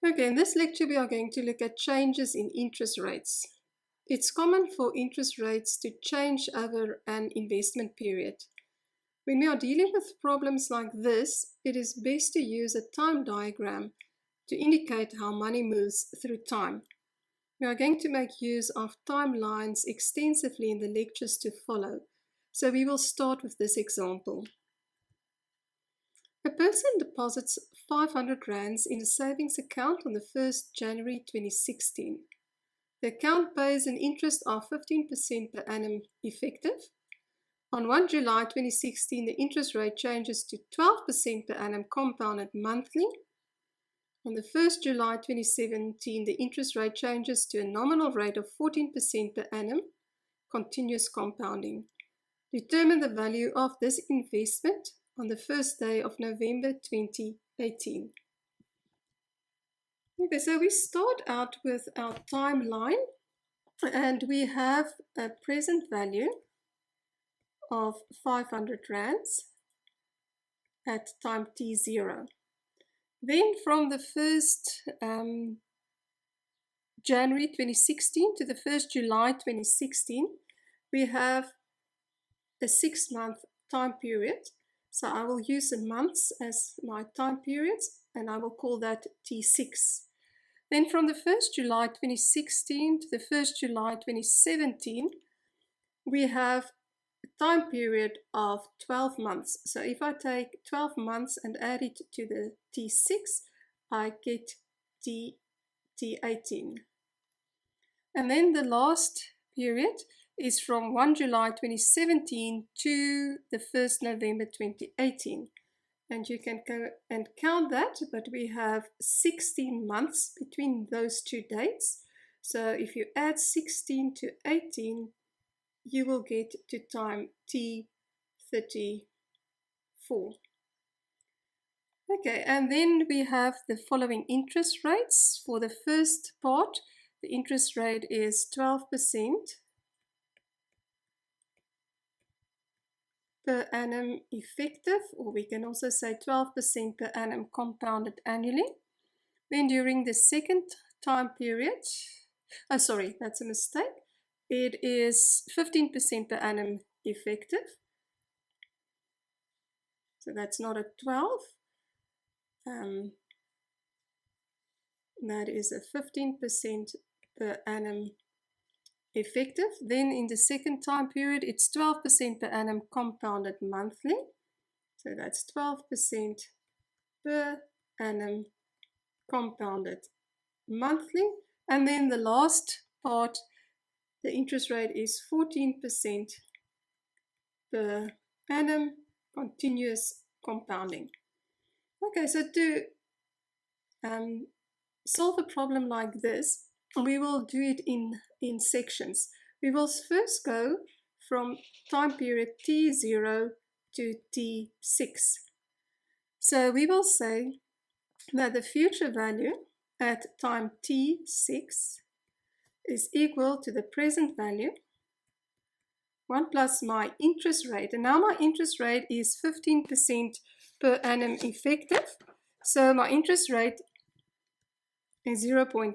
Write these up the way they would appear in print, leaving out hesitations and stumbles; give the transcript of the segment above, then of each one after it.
Okay, in this lecture we are going to look at changes in interest rates. It's common for interest rates to change over an investment period. When we are dealing with problems like this, it is best to use a time diagram to indicate how money moves through time. We are going to make use of timelines extensively in the lectures to follow, so we will start with this example. A person deposits 500 rands in a savings account on the 1st January 2016. The account pays an interest of 15% per annum effective. On 1 July 2016, the interest rate changes to 12% per annum compounded monthly. On the 1st July 2017, the interest rate changes to a nominal rate of 14% per annum, continuous compounding. Determine the value of this investment on the first day of November 2018. Okay, so we start out with our timeline, and we have a present value of 500 rands at time t0. Then from the 1st January 2016 to the 1st July 2016, we have a 6-month time period. So I will use the months as my time periods, and I will call that T6. Then from the 1st July 2016 to the 1st July 2017, we have a time period of 12 months. So if I take 12 months and add it to the T6, I get T18. And then the last period is from 1 July 2017 to the 1st November 2018. And you can go and count that, but we have 16 months between those two dates. So if you add 16 to 18, you will get to time T34. Okay, and then we have the following interest rates. For the first part, the interest rate is 12% per annum effective, or we can also say 12% per annum compounded annually. Then during the second time period, sorry, that's a mistake. It is 15% per annum effective. So that's not a 12. That is a 15% per annum effective. Then in the second time period, it's 12% per annum compounded monthly. So that's 12% per annum compounded monthly. And then the last part, the interest rate is 14% per annum continuous compounding. Okay, so to solve a problem like this, we will do it in sections. We will first go from time period T0 to T6. So we will say that the future value at time T6 is equal to the present value 1 plus my interest rate. And now my interest rate is 15% per annum effective. So my interest rate is 0.15,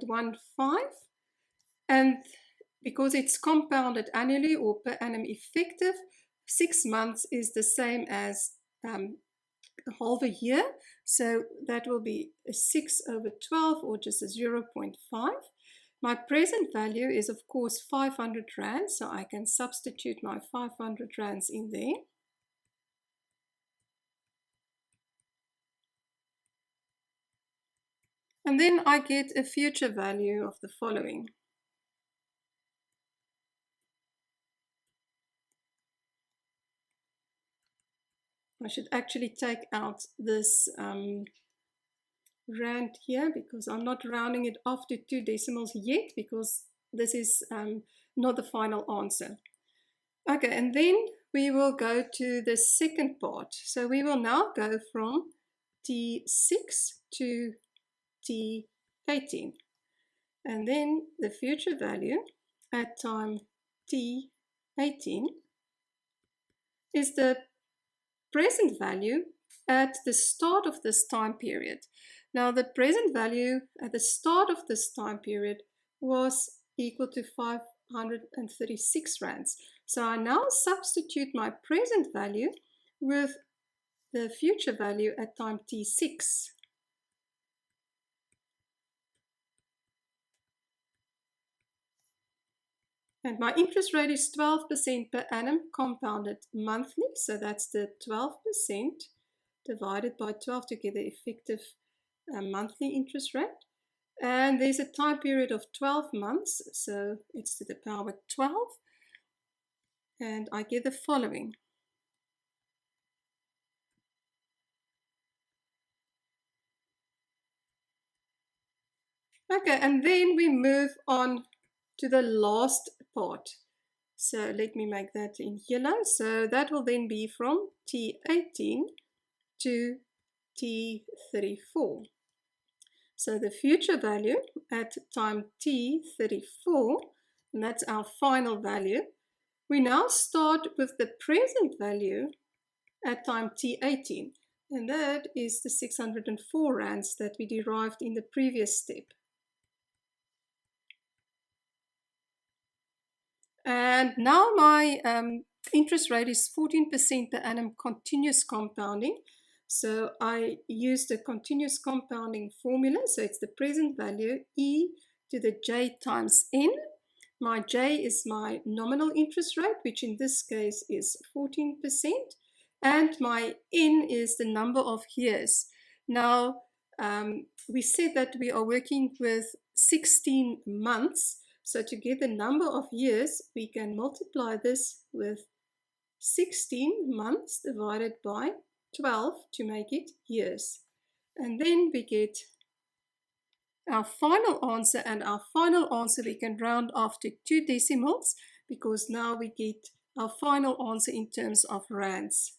and because it's compounded annually or per annum effective, 6 months is the same as half a year, so that will be a 6 over 12, or just a 0.5. My present value is of course 500 rands, so I can substitute my 500 rands in there. And then I get a future value of the following. I should actually take out this rand here, because I'm not rounding it off to 2 decimals yet, because this is not the final answer. Okay, and then we will go to the second part. So we will now go from T6 to T18, and then the future value at time T18 is the present value at the start of this time period. Now the present value at the start of this time period was equal to 536 rands. So I now substitute my present value with the future value at time t6. And my interest rate is 12% per annum compounded monthly. So that's the 12% divided by 12 to get the effective monthly interest rate. And there's a time period of 12 months. So it's to the power 12. And I get the following. Okay, and then we move on to the last part. So let me make that in yellow. So that will then be from T18 to T34. So the future value at time T34, and that's our final value, we now start with the present value at time T18, and that is the 604 rands that we derived in the previous step. And now my interest rate is 14% per annum continuous compounding. So I use the continuous compounding formula. So it's the present value e to the j times n. My j is my nominal interest rate, which in this case is 14%. And my n is the number of years. Now, we said that we are working with 16 months. So to get the number of years, we can multiply this with 16 months divided by 12 to make it years. And then we get our final answer, and our final answer we can round off to 2 decimals because now we get our final answer in terms of rands.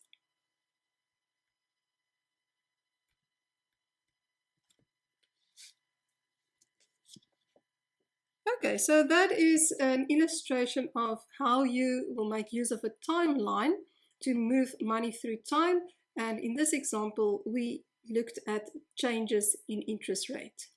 Okay, so that is an illustration of how you will make use of a timeline to move money through time. And in this example, we looked at changes in interest rate.